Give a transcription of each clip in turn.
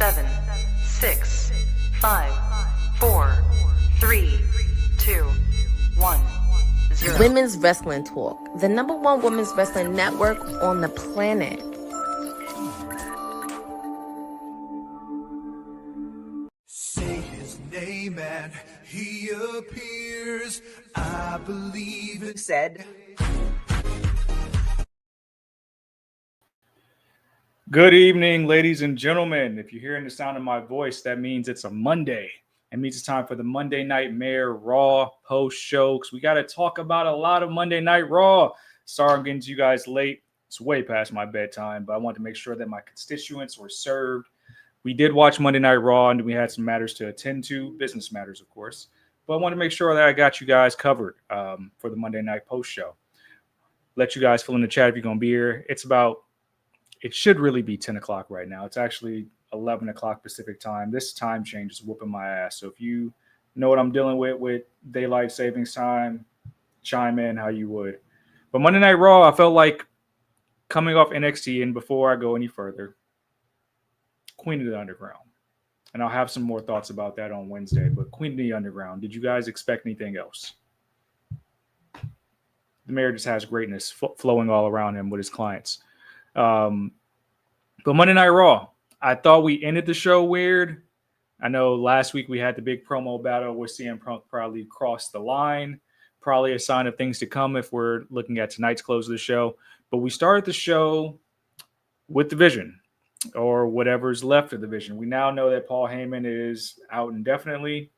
7, 6, 5, 4, 3, 2, 1, 0. Women's Wrestling Talk, the #1 women's wrestling network on the planet. Say his name and he appears. I believe it said. Good evening, ladies and gentlemen. If you're hearing the sound of my voice, that means it's a Monday. It means it's time for the Monday Nightmare Raw post show because we got to talk about a lot of Monday Night Raw. Sorry I'm getting to you guys late. It's way past my bedtime, but I wanted to make sure that my constituents were served. We did watch Monday Night Raw, and we had some matters to attend to, business matters, of course. But I want to make sure that I got you guys covered for the Monday Night post show. Let you guys fill in the chat if you're going to be here. It should really be 10 o'clock right now. It's actually 11 o'clock Pacific time. This time change is whooping my ass. So if you know what I'm dealing with daylight savings time, chime in how you would. But Monday Night Raw, I felt like coming off NXT, and before I go any further, Queen of the Underground. And I'll have some more thoughts about that on Wednesday. But Queen of the Underground, did you guys expect anything else? The mayor just has greatness flowing all around him with his clients. But Monday Night Raw, I thought we ended the show weird. I know last week we had the big promo battle where CM Punk probably crossed the line, probably a sign of things to come if we're looking at tonight's close of the show. But we started the show with the Vision, or whatever's left of the Vision. We now know that Paul Heyman is out indefinitely.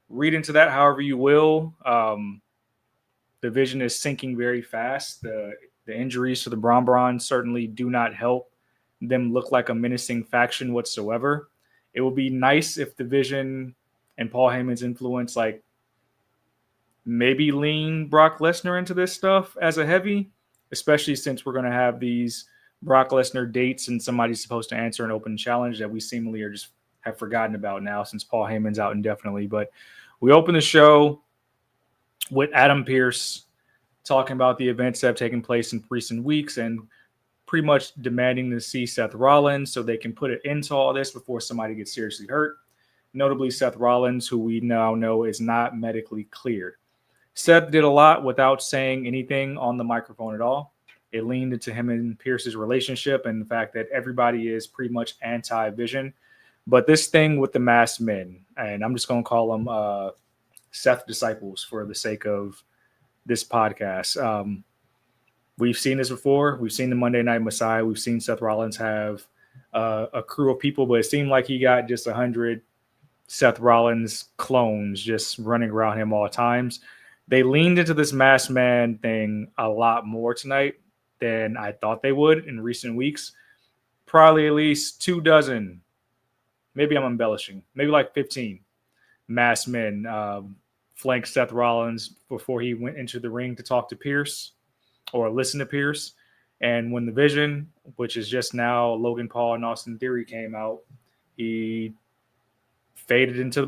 Read into that however you will. The Vision is sinking very fast. The injuries to the Bron certainly do not help them look like a menacing faction whatsoever. It would be nice if the Vision and Paul Heyman's influence, like, maybe lean Brock Lesnar into this stuff as a heavy, especially since we're going to have these Brock Lesnar dates and somebody's supposed to answer an open challenge that we seemingly are just have forgotten about now since Paul Heyman's out indefinitely. But we open the show with Adam Pearce talking about the events that have taken place in recent weeks and pretty much demanding to see Seth Rollins so they can put an end to all this before somebody gets seriously hurt. Notably, Seth Rollins, who we now know is not medically cleared. Seth did a lot without saying anything on the microphone at all. It leaned into him and Pearce's relationship and the fact that everybody is pretty much anti-Vision. But this thing with the masked men, and I'm just going to call them Seth disciples for the sake of this podcast. We've seen this before. We've seen the Monday Night Messiah. We've seen Seth Rollins have a crew of people, but it seemed like he got just 100 Seth Rollins clones just running around him all times. They leaned into this masked man thing a lot more tonight than I thought they would in recent weeks. Probably at least 24, maybe I'm embellishing, maybe like 15 masked men flanked Seth Rollins before he went into the ring to talk to Pearce or listen to Pearce. And when the Vision, which is just now Logan Paul and Austin Theory, came out, he faded to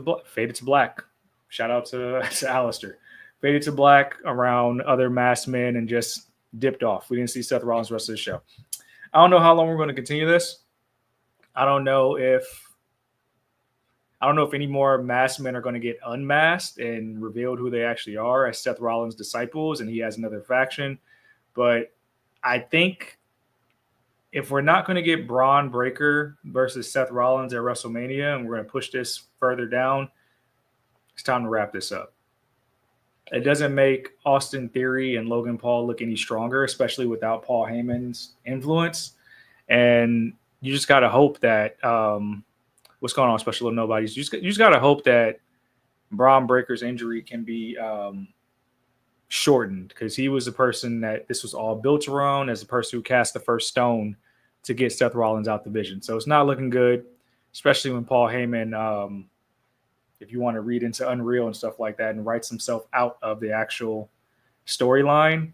black. Shout out to Alistair. Faded to black around other masked men and just dipped off. We didn't see Seth Rollins the rest of the show. I don't know how long we're going to continue this. I don't know if any more masked men are going to get unmasked and revealed who they actually are as Seth Rollins' disciples, and he has another faction. But I think if we're not going to get Braun Breaker versus Seth Rollins at WrestleMania, and we're going to push this further down, it's time to wrap this up. It doesn't make Austin Theory and Logan Paul look any stronger, especially without Paul Heyman's influence. And you just got to hope that what's going on, Special Little Nobodies? You just got to hope that Braun Breaker's injury can be shortened, because he was the person that this was all built around, as the person who cast the first stone to get Seth Rollins out the Vision. So it's not looking good, especially when Paul Heyman, if you want to read into Unreal and stuff like that, and writes himself out of the actual storyline.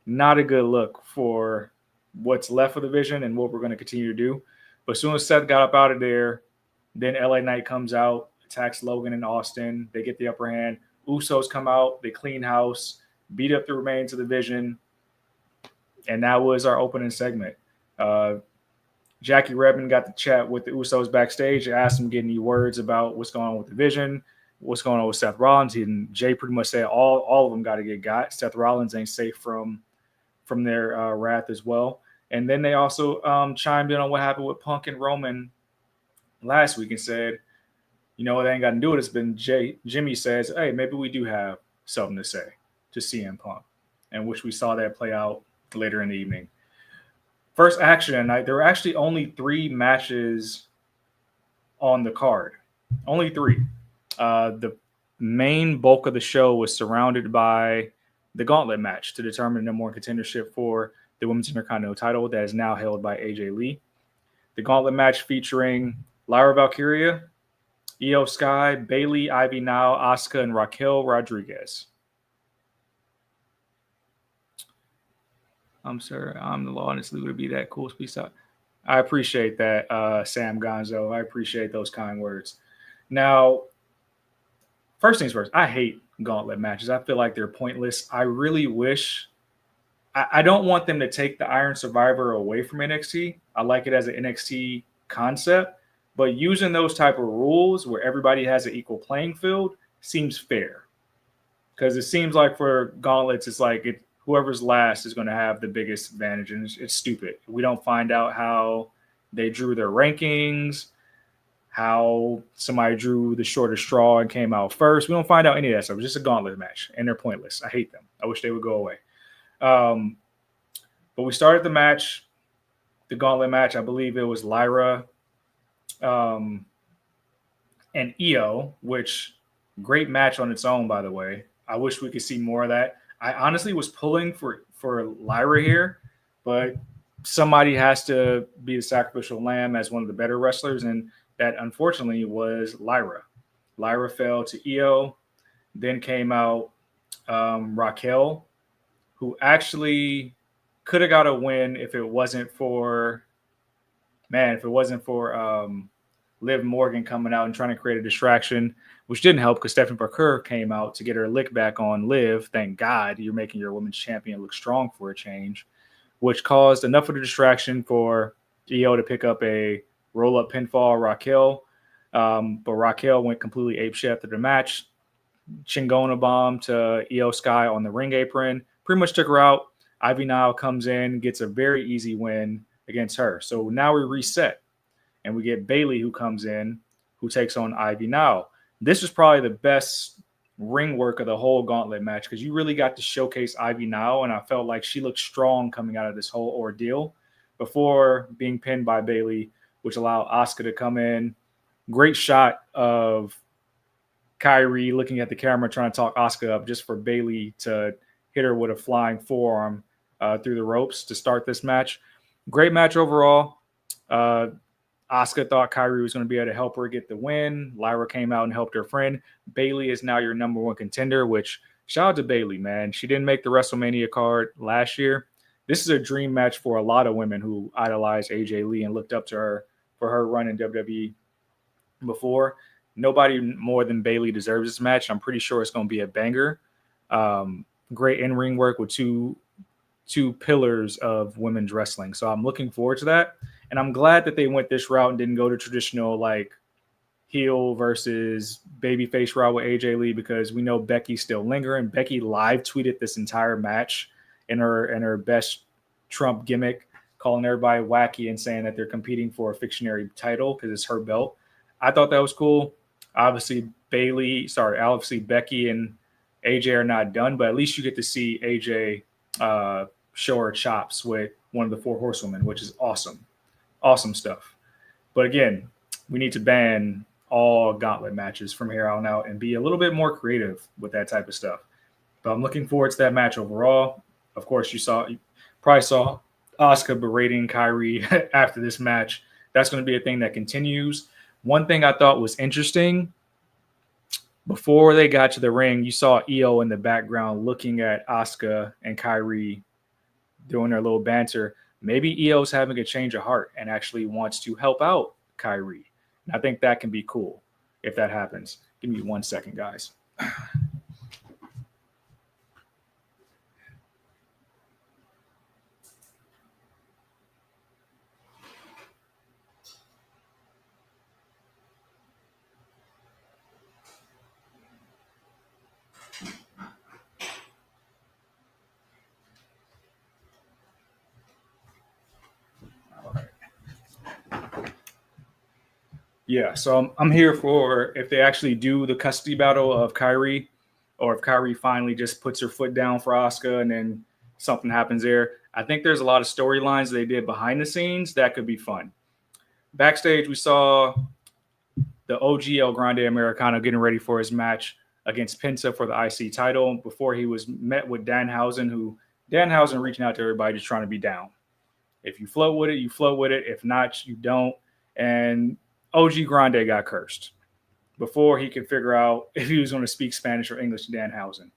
Not a good look for what's left of the Vision and what we're going to continue to do. But as soon as Seth got up out of there, then LA Knight comes out, attacks Logan and Austin. They get the upper hand. Usos come out, they clean house, beat up the remains of the Vision. And that was our opening segment. Jackie Redmond got to chat with the Usos backstage and asked him, get any words about what's going on with the Vision, what's going on with Seth Rollins. And Jay pretty much said all of them got to get got. Seth Rollins ain't safe from their wrath as well. And then they also chimed in on what happened with Punk and Roman last week and said, you know, they ain't got to do it. It's been Jimmy says, hey, maybe we do have something to say to CM Punk, and which we saw that play out later in the evening. First action at night, there were actually only 3 matches on the card. Only 3. The main bulk of the show was surrounded by the gauntlet match to determine the number one contendership for the Women's Intercontinental title that is now held by AJ Lee. The gauntlet match featuring Lyra Valkyria, Io Sky, Bayley, Ivy Nile, Asuka, and Raquel Rodriguez. I'm sorry, I'm the law, and it's legal to be that cool. Peace out. I appreciate that, Sam Gonzo. I appreciate those kind words. Now, first things first, I hate gauntlet matches. I feel like they're pointless. I really wish I don't want them to take the Iron Survivor away from NXT. I like it as an NXT concept, but using those type of rules where everybody has an equal playing field seems fair. Because it seems like for gauntlets, it's like whoever's last is going to have the biggest advantage, and it's stupid. We don't find out how they drew their rankings, how somebody drew the shortest straw and came out first. We don't find out any of that stuff. It's just a gauntlet match, and they're pointless. I hate them. I wish they would go away. But we started the match, the gauntlet match. I believe it was Lyra and Io, which great match on its own, by the way. I wish we could see more of that. I honestly was pulling for Lyra here, but somebody has to be the sacrificial lamb as one of the better wrestlers, and that unfortunately was Lyra. Lyra fell to Io, then came out Raquel, who actually could have got a win if it wasn't for Liv Morgan coming out and trying to create a distraction, which didn't help because Stephanie Parker came out to get her lick back on Liv. Thank God you're making your women's champion look strong for a change, which caused enough of a distraction for Io to pick up a roll-up pinfall Raquel. But Raquel went completely apeshit after the match. Chingona bomb to Io Sky on the ring apron. Pretty much took her out. Ivy Nile comes in, gets a very easy win against her. So now we reset. And we get Bayley who comes in, who takes on Ivy Nile. This was probably the best ring work of the whole gauntlet match because you really got to showcase Ivy Nile, and I felt like she looked strong coming out of this whole ordeal before being pinned by Bayley, which allowed Asuka to come in. Great shot of Kyrie looking at the camera trying to talk Asuka up just for Bayley to hit her with a flying forearm through the ropes to start this match. Great match overall. Asuka thought Kyrie was going to be able to help her get the win. Lyra came out and helped her friend. Bayley is now your number one contender, which shout out to Bayley, man. She didn't make the WrestleMania card last year. This is a dream match for a lot of women who idolized AJ Lee and looked up to her for her run in WWE before. Nobody more than Bayley deserves this match. I'm pretty sure it's going to be a banger. Great in-ring work with two pillars of women's wrestling. So I'm looking forward to that. And I'm glad that they went this route and didn't go to traditional like heel versus babyface route with AJ Lee because we know Becky's still lingering. Becky live tweeted this entire match in her best Trump gimmick, calling everybody wacky and saying that they're competing for a fictionary title because it's her belt. I thought that was cool. Obviously, Becky and AJ are not done, but at least you get to see AJ show her chops with one of the four horsewomen, which is awesome. Awesome stuff. But again, we need to ban all gauntlet matches from here on out and be a little bit more creative with that type of stuff. But I'm looking forward to that match overall. Of course, you probably saw Asuka berating Kyrie after this match. That's going to be a thing that continues. One thing I thought was interesting, before they got to the ring, you saw Io in the background looking at Asuka and Kyrie doing their little banter. Maybe Io's having a change of heart and actually wants to help out Kyrie. And I think that can be cool if that happens. Give me 1 second, guys. Yeah, so I'm here for if they actually do the custody battle of Kyrie, or if Kyrie finally just puts her foot down for Asuka and then something happens there. I think there's a lot of storylines they did behind the scenes that could be fun. Backstage, we saw the OG El Grande Americano getting ready for his match against Penta for the IC title before he was met with Danhausen, who Danhausen reaching out to everybody just trying to be down. If you float with it, you float with it. If not, you don't. And OG Grande got cursed before he could figure out if he was going to speak Spanish or English to Danhausen.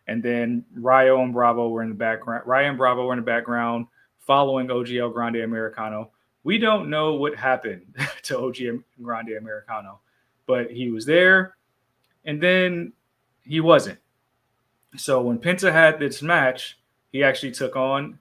And then Rayo and Bravo were in the background. Ryan and Bravo were in the background following OG El Grande Americano. We don't know what happened to OG Grande Americano, but he was there, and then he wasn't. So when Penta had this match, he actually took on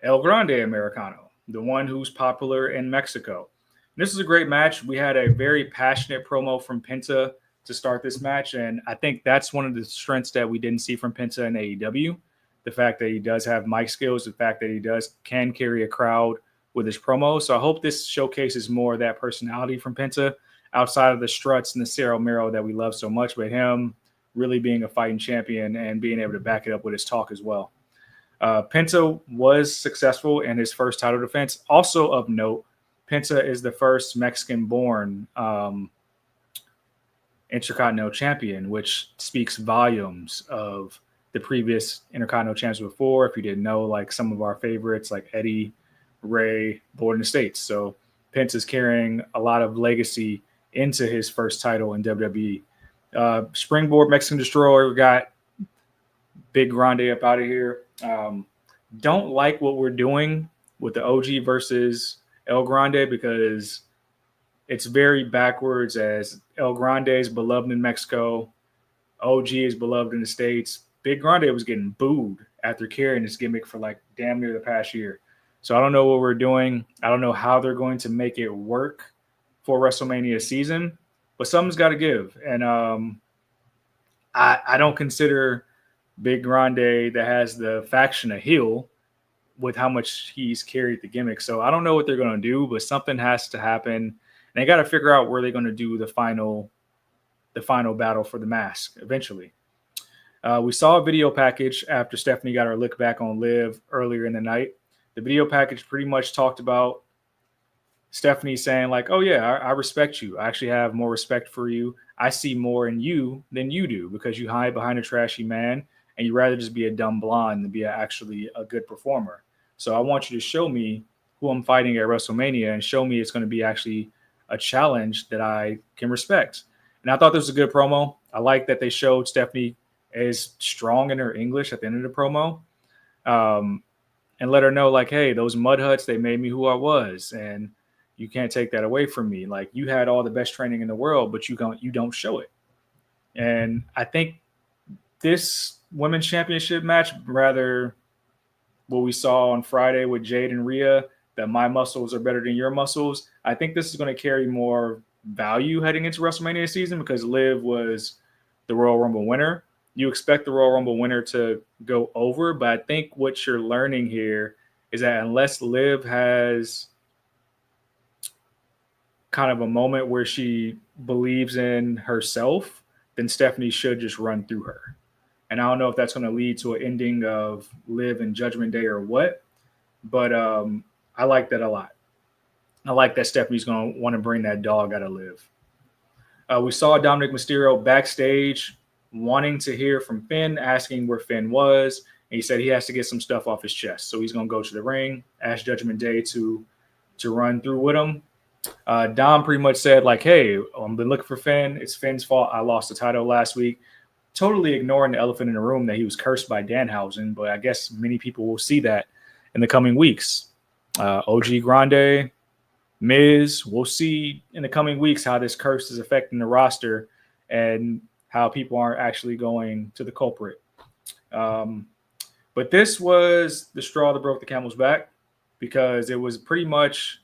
El Grande Americano, the one who's popular in Mexico. This is a great match. We had a very passionate promo from Penta to start this match, and I think that's one of the strengths that we didn't see from Penta in AEW. The fact that he does have mic skills, the fact that he can carry a crowd with his promo. So I hope this showcases more of that personality from Penta outside of the struts and the Cero Miro that we love so much, but him really being a fighting champion and being able to back it up with his talk as well. Penta was successful in his first title defense. Also of note, Penta is the first Mexican-born Intercontinental champion, which speaks volumes of the previous Intercontinental champions before. If you didn't know, like some of our favorites like Eddie, Ray, born in the States. So Penta's carrying a lot of legacy into his first title in WWE. Springboard Mexican Destroyer, we got Big Grande up out of here. Don't like what we're doing with the OG versus El Grande because it's very backwards, as El Grande is beloved in Mexico. OG is beloved in the States. Big Grande was getting booed after carrying this gimmick for like damn near the past year. So I don't know what we're doing. I don't know how they're going to make it work for WrestleMania season, but something's got to give. And I don't consider Big Grande that has the faction a heel with how much he's carried the gimmick. So I don't know what they're going to do, but something has to happen. And they got to figure out where they're going to do the final battle for the mask eventually. We saw a video package after Stephanie got her lick back on Liv earlier in the night. The video package pretty much talked about Stephanie saying like, oh yeah, I respect you. I actually have more respect for you. I see more in you than you do because you hide behind a trashy man and you rather just be a dumb blonde than be actually a good performer. So I want you to show me who I'm fighting at WrestleMania and show me it's going to be actually a challenge that I can respect. And I thought this was a good promo. I like that they showed Stephanie is strong in her English at the end of the promo. And let her know, like, hey, those mud huts, they made me who I was. And you can't take that away from me. Like, you had all the best training in the world, but you don't show it. And I think this women's championship match, rather what we saw on Friday with Jade and Rhea, that my muscles are better than your muscles, I think this is going to carry more value heading into WrestleMania season because Liv was the Royal Rumble winner. You expect the Royal Rumble winner to go over, but I think what you're learning here is that unless Liv has kind of a moment where she believes in herself, then Stephanie should just run through her. And I don't know if that's going to lead to an ending of Liv and Judgment Day or what, but I like that a lot. I like that Stephanie's going to want to bring that dog out of Liv. We saw Dominic Mysterio backstage wanting to hear from Finn, asking where Finn was. And he said he has to get some stuff off his chest. So he's going to go to the ring, ask Judgment Day to run through with him. Dom pretty much said, like, hey, I've been looking for Finn. It's Finn's fault. I lost the title last week. Totally ignoring the elephant in the room that he was cursed by Danhausen. But I guess many people will see that in the coming weeks. OG Grande, Miz, we'll see in the coming weeks how this curse is affecting the roster and how people aren't actually going to the culprit. But this was the straw that broke the camel's back because it was pretty much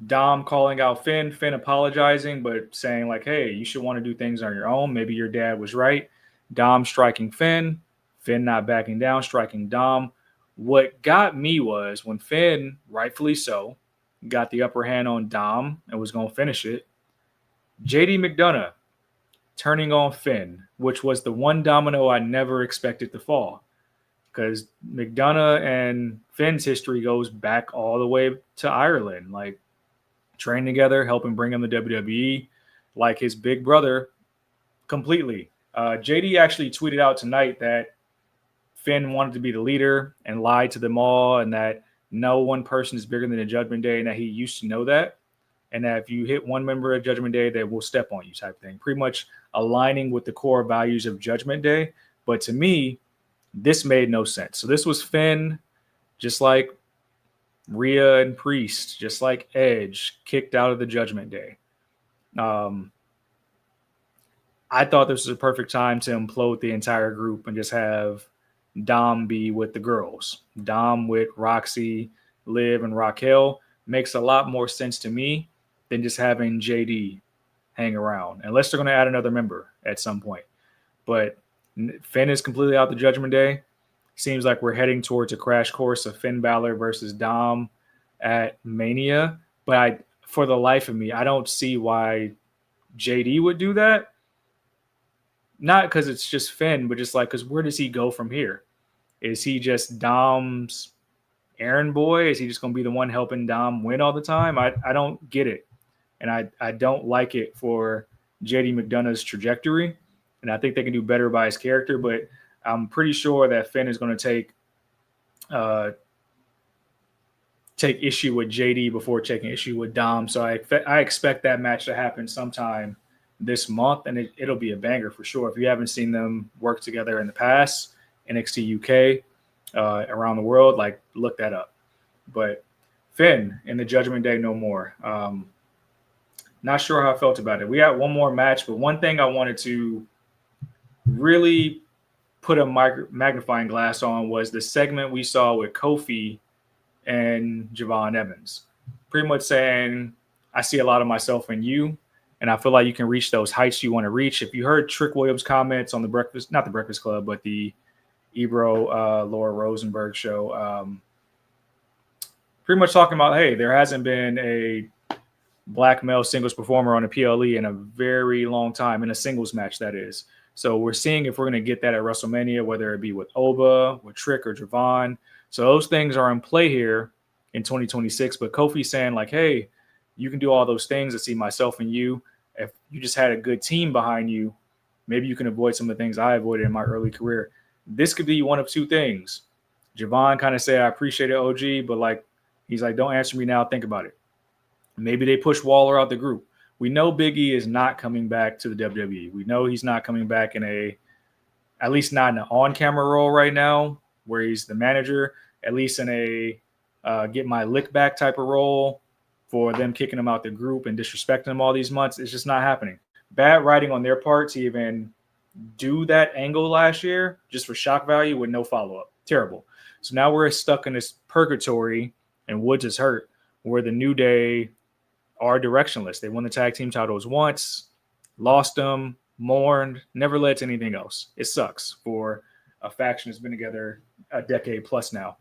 Dom calling out Finn apologizing, but saying like, hey, you should want to do things on your own. Maybe your dad was right. Dom striking Finn not backing down, striking Dom. What got me was when Finn, rightfully so, got the upper hand on Dom and was going to finish it. JD McDonough turning on Finn, which was the one domino I never expected to fall. Because McDonough and Finn's history goes back all the way to Ireland. Like, trained together, helping bring him to WWE, like his big brother completely. JD actually tweeted out tonight that Finn wanted to be the leader and lied to them all, and that no one person is bigger than the Judgment Day, and that he used to know that. And that if you hit one member of Judgment Day, they will step on you type thing. Pretty much aligning with the core values of Judgment Day. But to me, this made no sense. So this was Finn, just like Rhea and Priest, just like Edge, kicked out of the Judgment Day. I thought this was a perfect time to implode the entire group and just have Dom be with the girls. Dom with Roxy, Liv, and Raquel makes a lot more sense to me than just having JD hang around, unless they're going to add another member at some point. But Finn is completely out the Judgment Day. Seems like we're heading towards a crash course of Finn Balor versus Dom at Mania. But for the life of me, I don't see why JD would do that. Not because it's just Finn, but just like, because where does he go from here? Is he just Dom's errand boy? Is he just going to be the one helping Dom win all the time? I don't get it. And I don't like it for JD McDonough's trajectory. And I think they can do better by his character, but I'm pretty sure that Finn is going to take issue with JD before taking issue with Dom. So I expect that match to happen sometime this month, and it'll be a banger for sure. If you haven't seen them work together in the past, NXT UK, around the world, like, look that up. But Finn in the Judgment Day no more. Not sure how I felt about it. We had one more match, but one thing I wanted to really put a magnifying glass on was the segment we saw with Kofi and Javon Evans. Pretty much saying, I see a lot of myself in you, and I feel like you can reach those heights you want to reach. If you heard Trick Williams' comments on not the Breakfast Club, but the Ebro Laura Rosenberg show, pretty much talking about, hey, there hasn't been a black male singles performer on a PLE in a very long time, in a singles match, that is. So we're seeing if we're going to get that at WrestleMania, whether it be with Oba, with Trick, or Javon. So those things are in play here in 2026. But Kofi's saying, like, hey, you can do all those things. I see myself in you. If you just had a good team behind you, maybe you can avoid some of the things I avoided in my early career. This could be one of two things. Javon kind of say, I appreciate it, OG, but like, he's like, don't answer me now. Think about it. Maybe they push Waller out the group. We know Big E is not coming back to the WWE. We know he's not coming back at least not in an on-camera role right now, where he's the manager, at least in a get my lick back type of role for them kicking him out the group and disrespecting him all these months. It's just not happening. Bad writing on their part to even do that angle last year just for shock value with no follow-up. Terrible. So now we're stuck in this purgatory, and Woods is hurt, where the New Day are directionless. They won the tag team titles once, lost them, mourned, never led to anything else. It sucks for a faction that's been together a decade plus now.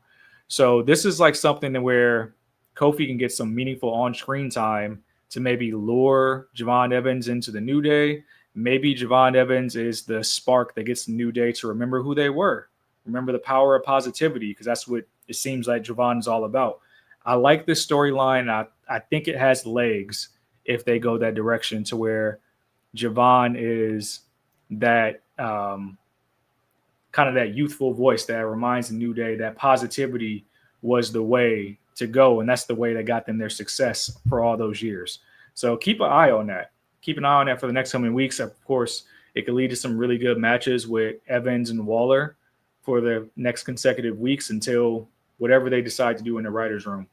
So this is like something where Kofi can get some meaningful on-screen time to maybe lure Javon Evans into the New Day. Maybe Javon Evans is the spark that gets the New Day to remember who they were. Remember the power of positivity, because that's what it seems like Javon is all about. I like this storyline. I think it has legs if they go that direction, to where Javon is that kind of that youthful voice that reminds the New Day that positivity was the way to go, and that's the way that got them their success for all those years. So keep an eye on that. Keep an eye on that for the next coming weeks. Of course, it could lead to some really good matches with Evans and Waller for the next consecutive weeks until whatever they decide to do in the writer's room.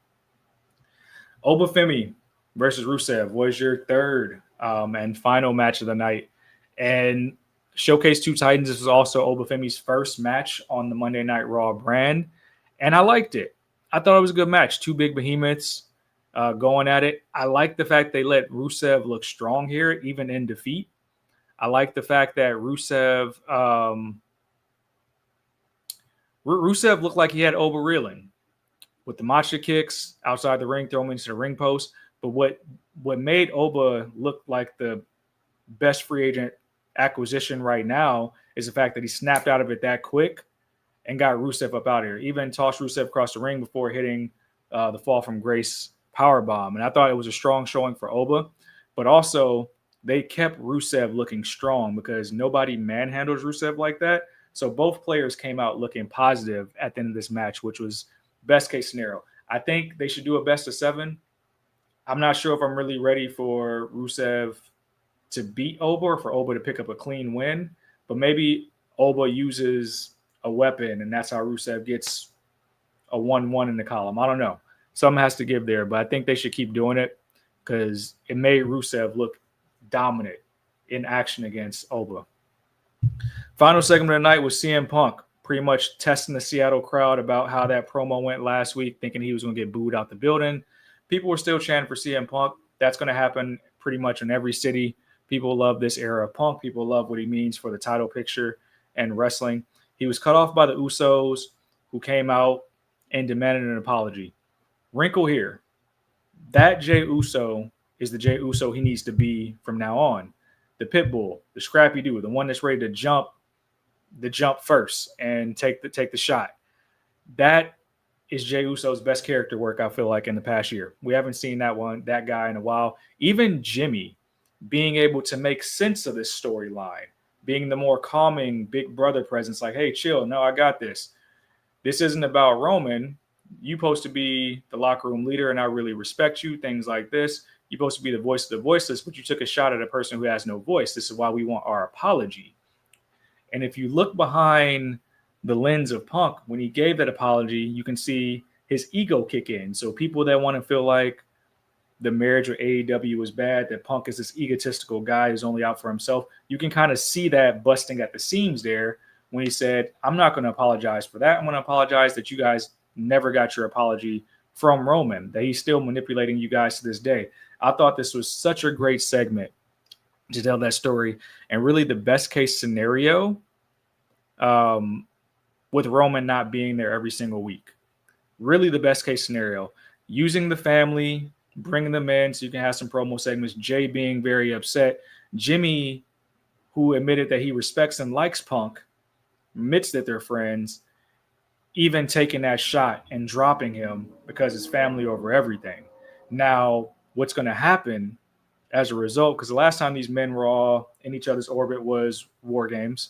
Obafemi versus Rusev was your third and final match of the night. And Showcase 2 Titans, this was also Obafemi's first match on the Monday Night Raw brand. And I liked it. I thought it was a good match. Two big behemoths going at it. I like the fact they let Rusev look strong here, even in defeat. I like the fact that Rusev looked like he had Oba reeling. with the matcha kicks outside the ring, throw him into the ring post. But what made Oba look like the best free agent acquisition right now is the fact that he snapped out of it that quick and got Rusev up out of here. Even tossed Rusev across the ring before hitting the fall from grace powerbomb. And I thought it was a strong showing for Oba. But also, they kept Rusev looking strong because nobody manhandles Rusev like that. So both players came out looking positive at the end of this match, which was best case scenario. I think they should do a best of 7. I'm not sure if I'm really ready for Rusev to beat Oba or for Oba to pick up a clean win, but maybe Oba uses a weapon and that's how Rusev gets a 1-1 in the column. I don't know. Something has to give there, but I think they should keep doing it because it made Rusev look dominant in action against Oba. Final segment of the night was CM Punk pretty much testing the Seattle crowd about how that promo went last week, thinking he was going to get booed out the building. People were still chanting for CM Punk. That's going to happen pretty much in every city. People love this era of Punk. People love what he means for the title picture and wrestling. He was cut off by the Usos, who came out and demanded an apology. Wrinkle here. That Jey Uso is the Jey Uso he needs to be from now on. The pit bull, the scrappy dude, the one that's ready to jump first and take the shot. That is Jey Uso's best character work, I feel like, in the past year. We haven't seen that guy in a while. Even Jimmy being able to make sense of this storyline, being the more calming big brother presence, like, hey, chill, no, I got this. This isn't about Roman. You're supposed to be the locker room leader, and I really respect you, things like this. You're supposed to be the voice of the voiceless, but you took a shot at a person who has no voice. This is why we want our apology. And if you look behind the lens of Punk, when he gave that apology, you can see his ego kick in. So people that want to feel like the marriage with AEW was bad, that Punk is this egotistical guy who's only out for himself, you can kind of see that busting at the seams there when he said, I'm not going to apologize for that. I'm going to apologize that you guys never got your apology from Roman, that he's still manipulating you guys to this day. I thought this was such a great segment to tell that story, and really the best case scenario with Roman not being there every single week. Really the best case scenario. Using the family, bringing them in so you can have some promo segments, Jay being very upset, Jimmy, who admitted that he respects and likes Punk, admits that they're friends, even taking that shot and dropping him because it's family over everything. Now, what's going to happen as a result, because the last time these men were all in each other's orbit was War Games,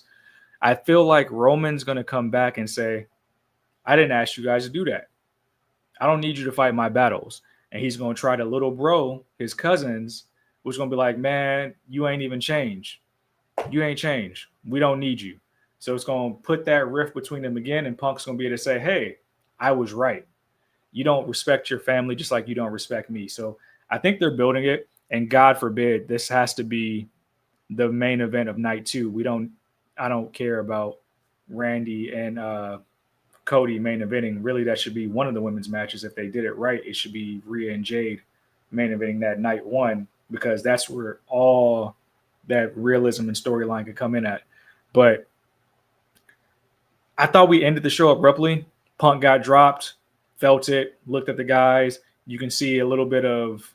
I feel like Roman's going to come back and say, I didn't ask you guys to do that. I don't need you to fight my battles. And he's going to try to little bro his cousins, who's going to be like, man, you ain't even changed. You ain't changed. We don't need you. So it's going to put that rift between them again, and Punk's going to be able to say, hey, I was right. You don't respect your family just like you don't respect me. So I think they're building it, and God forbid this has to be the main event of night 2. I don't care about Randy and Cody main eventing. Really, that should be one of the women's matches. If they did it right, it should be Rhea and Jade main eventing that night 1, because that's where all that realism and storyline could come in at. But I thought we ended the show abruptly. Punk got dropped, felt it, looked at the guys. You can see a little bit of,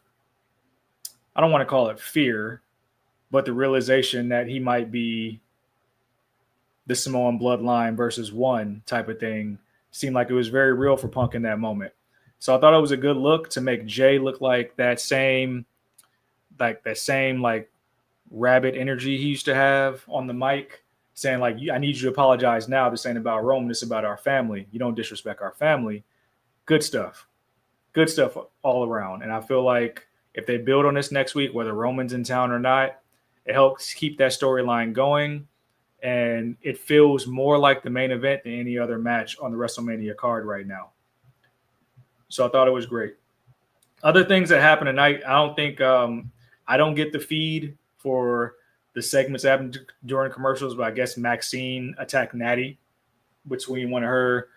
I don't want to call it fear, but the realization that he might be the Samoan bloodline versus one type of thing seemed like it was very real for Punk in that moment. So I thought it was a good look to make Jay look like that same rabbit energy he used to have on the mic, saying like, I need you to apologize now. This ain't about Roman. This is about our family. You don't disrespect our family. Good stuff all around. And I feel like if they build on this next week, whether Roman's in town or not, it helps keep that storyline going. And it feels more like the main event than any other match on the WrestleMania card right now. So I thought it was great. Other things that happened tonight, I don't think I don't get the feed for the segments that happened during commercials, but I guess Maxine attacked Natty between one of her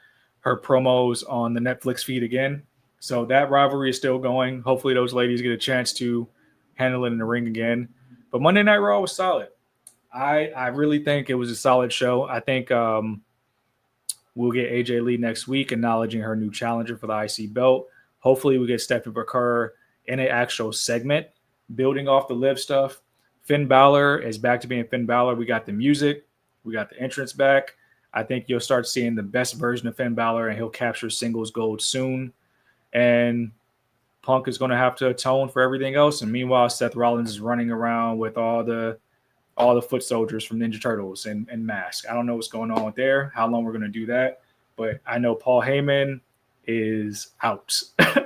promos on the Netflix feed again. So that rivalry is still going. Hopefully those ladies get a chance to handle it in the ring again. But Monday Night Raw was solid. I really think it was a solid show. I think We'll get AJ Lee next week, acknowledging her new challenger for the IC belt. Hopefully we get Stephanie Bakar in an actual segment, building off the Liv stuff. Finn Balor is back to being Finn Balor. We got the music. We got the entrance back. I think you'll start seeing the best version of Finn Balor, and he'll capture singles gold soon. And Punk is going to have to atone for everything else. And meanwhile, Seth Rollins is running around with all the foot soldiers from Ninja Turtles and Mask. I don't know what's going on there, how long we're going to do that. But I know Paul Heyman is out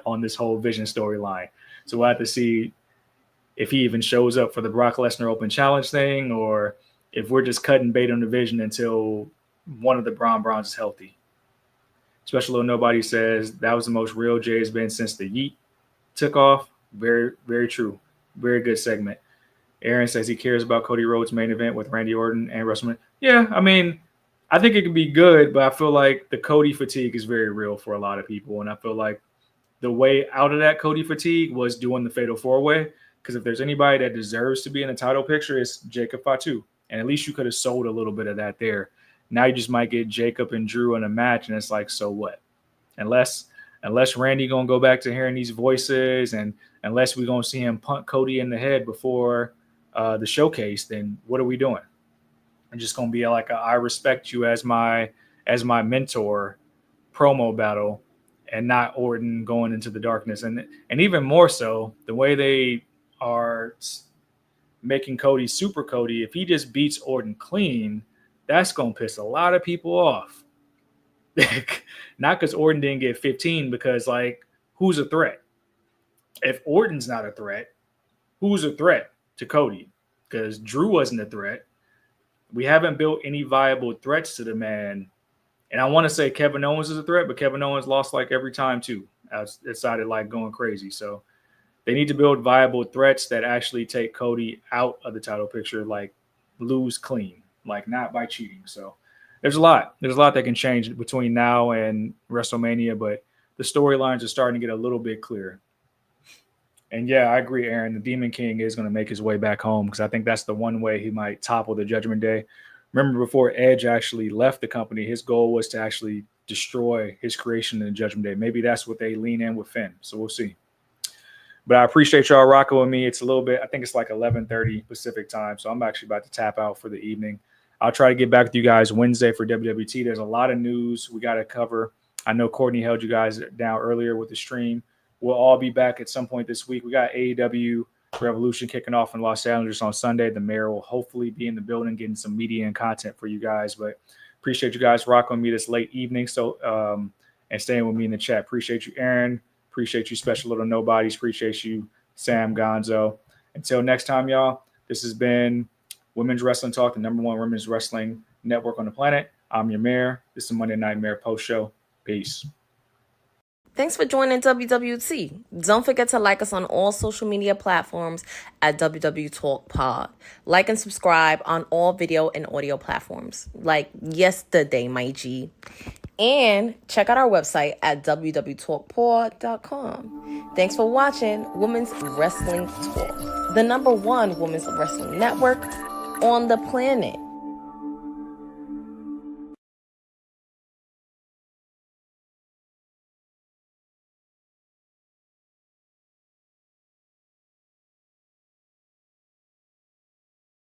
on this whole Vision storyline. So we'll have to see if he even shows up for the Brock Lesnar Open Challenge thing, or if we're just cutting bait on the Vision until one of the Browns is healthy. Special Little Nobody says that was the most real Jay has been since the Yeet took off. Very, very true. Very good segment. Aaron says he cares about Cody Rhodes' main event with Randy Orton and WrestleMania. Yeah, I mean, I think it could be good, but I feel like the Cody fatigue is very real for a lot of people. And I feel like the way out of that Cody fatigue was doing the Fatal 4-Way. Because if there's anybody that deserves to be in the title picture, it's Jacob Fatu. And at least you could have sold a little bit of that there. Now you just might get Jacob and Drew in a match, and it's like, so what? Unless Randy going to go back to hearing these voices, and unless we're going to see him punt Cody in the head before the showcase, then what are we doing? I'm just going to be like I respect you as my mentor promo battle, and not Orton going into the darkness. And even more so, the way they are making Cody super Cody, if he just beats Orton clean, that's going to piss a lot of people off. Not because Orton didn't get 15, because, like, who's a threat? If Orton's not a threat, who's a threat to Cody? Because Drew wasn't a threat. We haven't built any viable threats to the man. And I want to say Kevin Owens is a threat, but Kevin Owens lost like every time too. I decided like going crazy. So they need to build viable threats that actually take Cody out of the title picture, like lose clean, like not by cheating. So there's a lot that can change between now and WrestleMania, but the storylines are starting to get a little bit clearer. And yeah, I agree, Aaron. The Demon King is going to make his way back home, because I think that's the one way he might topple the Judgment Day. Remember, before Edge actually left the company, his goal was to actually destroy his creation in the Judgment Day. Maybe that's what they lean in with Finn. So we'll see. But I appreciate y'all rocking with me. It's a little bit, I think it's like 11:30 Pacific time. So I'm actually about to tap out for the evening. I'll try to get back with you guys Wednesday for WWT. There's a lot of news we got to cover. I know Courtney held you guys down earlier with the stream. We'll all be back at some point this week. We got AEW Revolution kicking off in Los Angeles on Sunday. The mayor will hopefully be in the building getting some media and content for you guys. But appreciate you guys rocking with me this late evening. So and staying with me in the chat. Appreciate you, Aaron. Appreciate you, Special Little Nobodies. Appreciate you, Sam Gonzo. Until next time, y'all, this has been Women's Wrestling Talk, the #1 women's wrestling network on the planet. I'm your mayor. This is Monday Night Mayor Post Show. Peace. Thanks for joining WWT. Don't forget to like us on all social media platforms at WW Talk Pod. Like and subscribe on all video and audio platforms, like yesterday, my G. And check out our website at www.talkpod.com. Thanks for watching Women's Wrestling Talk, the #1 women's wrestling network on the planet.